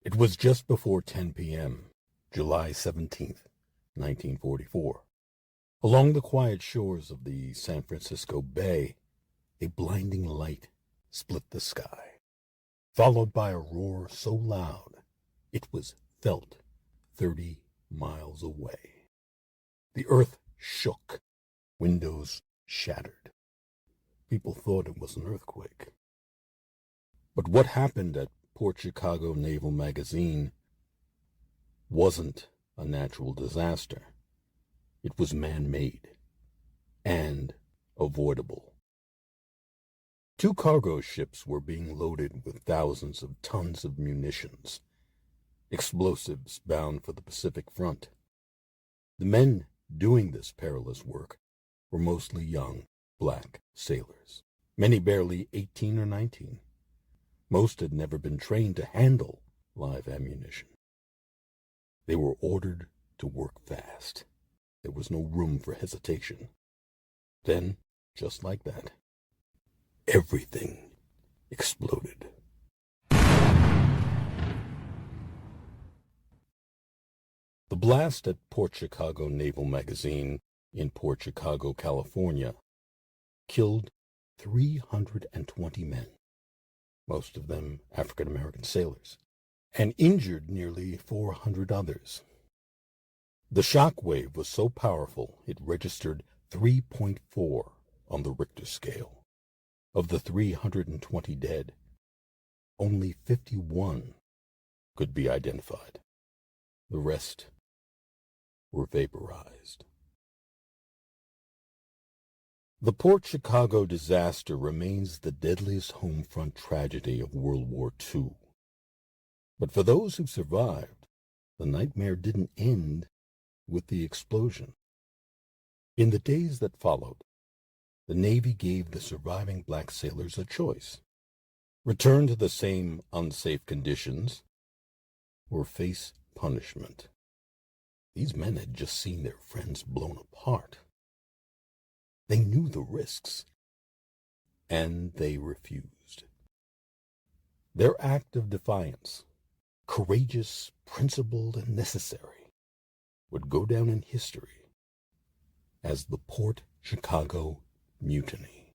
It was just before 10 p.m., July 17th, 1944. Along the quiet shores of the San Francisco Bay, a blinding light split the sky, followed by a roar so loud it was felt 30 miles away. The earth shook, windows shattered. People thought it was an earthquake. But what happened at Port Chicago Naval Magazine wasn't a natural disaster. It was man-made and avoidable. 2 cargo ships were being loaded with thousands of tons of munitions, explosives bound for the Pacific Front. The men doing this perilous work were mostly young black sailors, many barely 18 or 19. Most had never been trained to handle live ammunition. They were ordered to work fast. There was no room for hesitation. Then, just like that, everything exploded. The blast at Port Chicago Naval Magazine in Port Chicago, California, killed 320 men, most of them African-American sailors, and injured nearly 400 others. The shock wave was so powerful it registered 3.4 on the Richter scale. Of the 320 dead, only 51 could be identified. The rest were vaporized. The Port Chicago disaster remains the deadliest home front tragedy of World War II. But for those who survived, the nightmare didn't end with the explosion. In the days that followed, the Navy gave the surviving black sailors a choice: return to the same unsafe conditions or face punishment. These men had just seen their friends blown apart. They knew the risks, and they refused. Their act of defiance, courageous, principled, and necessary, would go down in history as the Port Chicago Mutiny.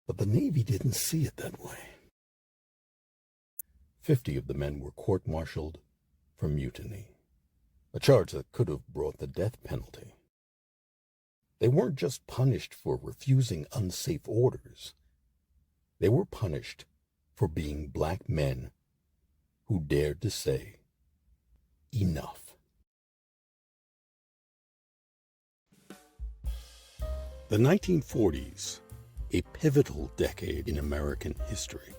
But the Navy didn't see it that way. 50 of the men were court-martialed for mutiny, a charge that could have brought the death penalty. They weren't just punished for refusing unsafe orders. They were punished for being black men who dared to say, enough. The 1940s, a pivotal decade in American history.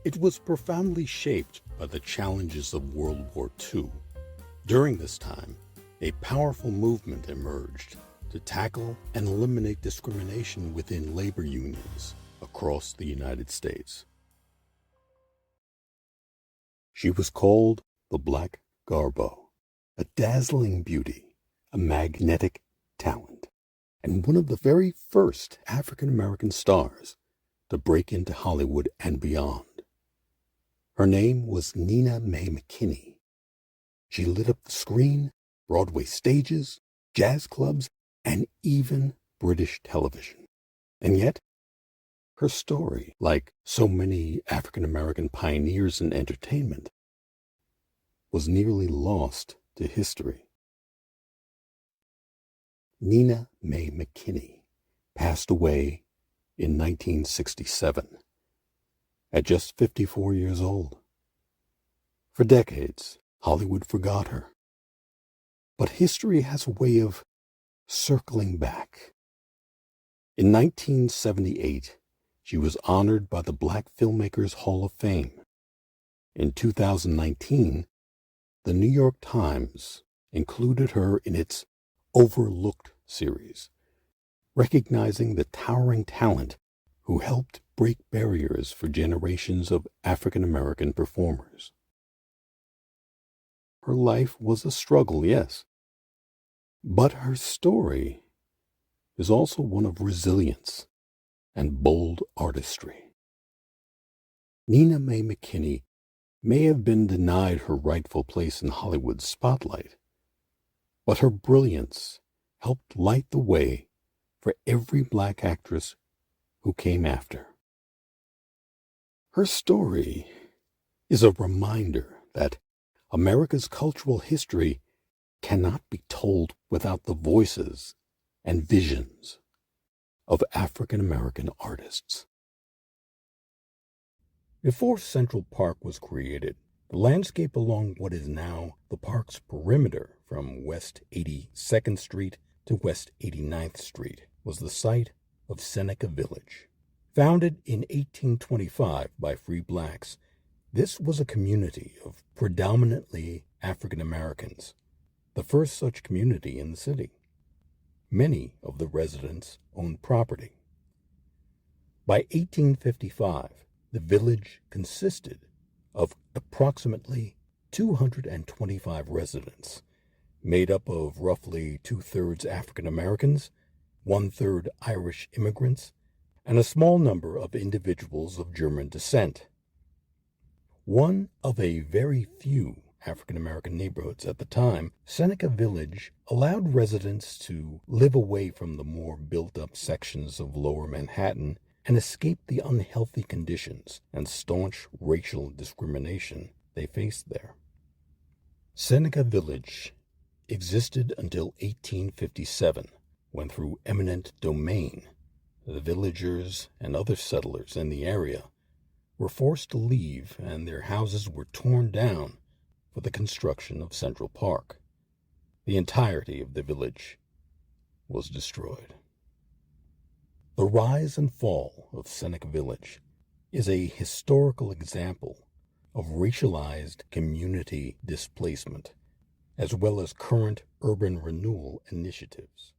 It was profoundly shaped by the challenges of World War II. During this time, a powerful movement emerged to tackle and eliminate discrimination within labor unions across the United States. She was called the Black Garbo, a dazzling beauty, a magnetic talent, and one of the very first African-American stars to break into Hollywood and beyond. Her name was Nina Mae McKinney. She lit up the screen, Broadway stages, jazz clubs, and even British television. And yet, her story, like so many African-American pioneers in entertainment, was nearly lost to history. Nina Mae McKinney passed away in 1967 at just 54 years old. For decades, Hollywood forgot her. But history has a way of circling back. In 1978, she was honored by the Black Filmmakers Hall of Fame. In 2019, the New York Times included her in its Overlooked series, recognizing the towering talent who helped break barriers for generations of African-American performers. Her life was a struggle, yes, but her story is also one of resilience and bold artistry. Nina Mae McKinney may have been denied her rightful place in Hollywood's spotlight, but her brilliance helped light the way for every black actress who came after. Her story is a reminder that America's cultural history cannot be told without the voices and visions of African American artists. Before Central Park was created, the landscape along what is now the park's perimeter from West 82nd Street to West 89th Street was the site of Seneca Village. Founded in 1825 by free blacks, this was a community of predominantly African Americans, the first such community in the city. Many of the residents owned property. By 1855, the village consisted of approximately 225 residents, made up of roughly 2/3 African Americans, 1/3 Irish immigrants, and a small number of individuals of German descent. One of a very few African American neighborhoods at the time, Seneca Village allowed residents to live away from the more built-up sections of Lower Manhattan and escape the unhealthy conditions and staunch racial discrimination they faced there. Seneca Village existed until 1857, when through eminent domain, the villagers and other settlers in the area were forced to leave and their houses were torn down for the construction of Central Park. The entirety of the village was destroyed. The rise and fall of Seneca Village is a historical example of racialized community displacement, as well as current urban renewal initiatives.